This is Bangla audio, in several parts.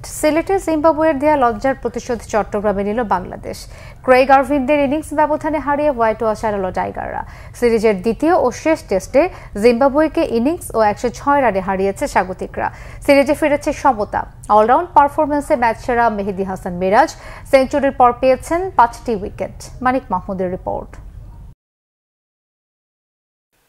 সিলেটে জিম্বাবুয়ের দেয়া লজ্জার প্রতিশোধ চট্টগ্রামে নিল বাংলাদেশ। ক্রেইগ আরভিনদের ইনিংস ব্যবধানে হারিয়ে হোয়াইট ওয়াশ হারালো টাইগাররা। সিরিজের দ্বিতীয় ও শেষ টেস্টে জিম্বাবুয়েকে ইনিংস ও 106 রানে হারিয়েছে স্বাগতিকরা। সিরিজে ফিরেছে সমতা। অলরাউন্ড পারফরম্যান্সে ম্যাচ সেরা মেহেদী হাসান মিরাজ সেঞ্চুরির পর পেয়েছেন 5টি উইকেট। মানিক মাহমুদের রিপোর্ট।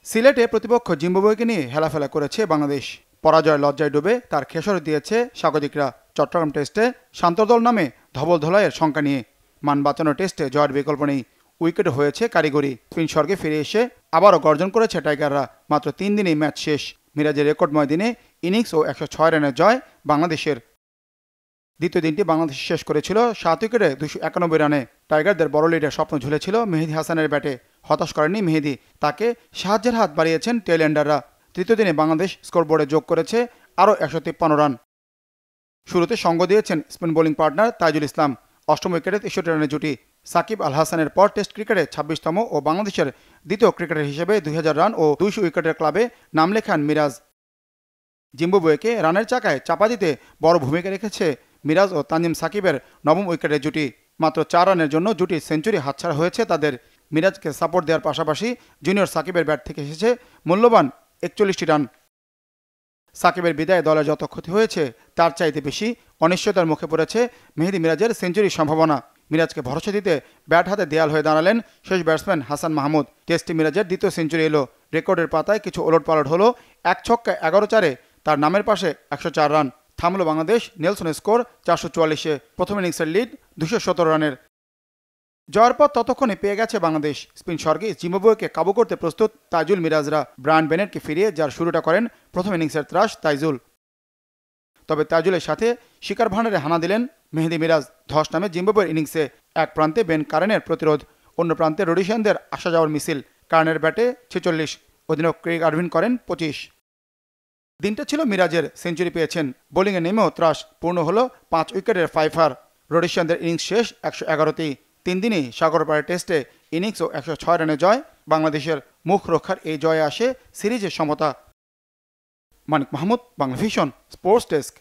সিলেটে প্রতিপক্ষ জিম্বাবুয়েকে নিয়ে হেলাফেলা করেছে বাংলাদেশ। পরাজয় লজ্জায় ডুবে তার খেসারত দিয়েছে স্বাগতিকরা। চট্টগ্রাম টেস্টে শান্তদল নামে ধবল ধোলাইয়ের সংখ্যা নিয়ে মান বাঁচানো টেস্টে জয়ের বিকল্প নেই। উইকেট হয়েছে কারিগরি। স্পিন স্বর্গে ফিরে এসে আবারও গর্জন করেছে টাইগাররা। মাত্র 3 দিনেই ম্যাচ শেষ। মিরাজের রেকর্ডময় দিনে ইনিংস ও 106 রানের জয় বাংলাদেশের। দ্বিতীয় দিনটি বাংলাদেশ শেষ করেছিল 7 উইকেটে 291 রানে। টাইগারদের বড় লিডের স্বপ্ন ঝুলেছিল মেহেদী হাসানের ব্যাটে। হতাশ করেননি মেহেদী, তাকে সাহায্যের হাত বাড়িয়েছেন টেল এন্ডাররা। তৃতীয় দিনে বাংলাদেশ স্কোরবোর্ডে যোগ করেছে আরও 153 রান। শুরুতে সঙ্গ দিয়েছেন স্পিন বোলিং পার্টনার তাইজুল ইসলাম। অষ্টম উইকেটে 63 রানের জুটি। সাকিব আল হাসানের পর টেস্ট ক্রিকেটে 26তম ও বাংলাদেশের দ্বিতীয় ক্রিকেটার হিসেবে 2000 রান ও 200 উইকেটের ক্লাবে নাম লেখান মিরাজ। জিম্বাবুয়েকে রানের চাকায় চাপা দিতে বড় ভূমিকা রেখেছে মিরাজ ও তানজিম সাকিবের নবম উইকেটের জুটি। মাত্র 4 রানের জন্য জুটি সেঞ্চুরি হাতছাড়া হয়েছে তাদের। মিরাজকে সাপোর্ট দেওয়ার পাশাপাশি জুনিয়র সাকিবের ব্যাট থেকে এসেছে মূল্যবান 41টি রান। সাকিবের বিদায়ে দলের যত ক্ষতি হয়েছে তার চাইতে বেশি অনিশ্চয়তার মুখে পড়েছে মেহেদী মিরাজের সেঞ্চুরির সম্ভাবনা। মিরাজকে ভরসা দিতে ব্যাট হাতে দেয়াল হয়ে দাঁড়ালেন শেষ ব্যাটসম্যান হাসান মাহমুদ। টেস্টে মিরাজের দ্বিতীয় সেঞ্চুরি এলো। রেকর্ডের পাতায় কিছু ওলটপালট হলো। 1 ছক্কায় 11 চারে তার নামের পাশে 104 রান। থামল বাংলাদেশ নেলসনের স্কোর 444-এ। প্রথম ইনিংসের লিড 217 রানের। জয়ের পর ততক্ষণে পেয়ে গেছে বাংলাদেশ। স্পিন স্বর্গে জিম্বাবুয়েকে কাবু করতে প্রস্তুত তাইজুল মিরাজরা। ব্রায়ান বেনেটকে ফিরিয়ে যার শুরুটা করেন প্রথম ইনিংসের ত্রাস তাইজুল। তবে তাইজুলের সাথে শিকার ভান্ডারে হানা দিলেন মেহেদী মিরাজ। ধস নামে জিম্বাবুয়ের ইনিংসে। এক প্রান্তে বেন কারেনের প্রতিরোধ, অন্য প্রান্তে রোডিশিয়ানদের আসা যাওয়ার মিছিল। কারেনের ব্যাটে 46, অধিনায়ক ক্রেইগ আরভিন করেন 25। দিনটা ছিল মিরাজের। সেঞ্চুরি পেয়েছেন। বোলিংয়ে নেমেও ত্রাস। পূর্ণ হল 5 উইকেটের ফাইফার। রোডিশিয়ানদের ইনিংস শেষ 111তেই। 3 দিনেই সাগরপাড়া টেস্টে ইনিংস ও 106 রানে জয় বাংলাদেশের। মুখ রক্ষার এই জয়ে আসে সিরিজের সমতা। Manik Mahmud, Bangla vision, sports desk.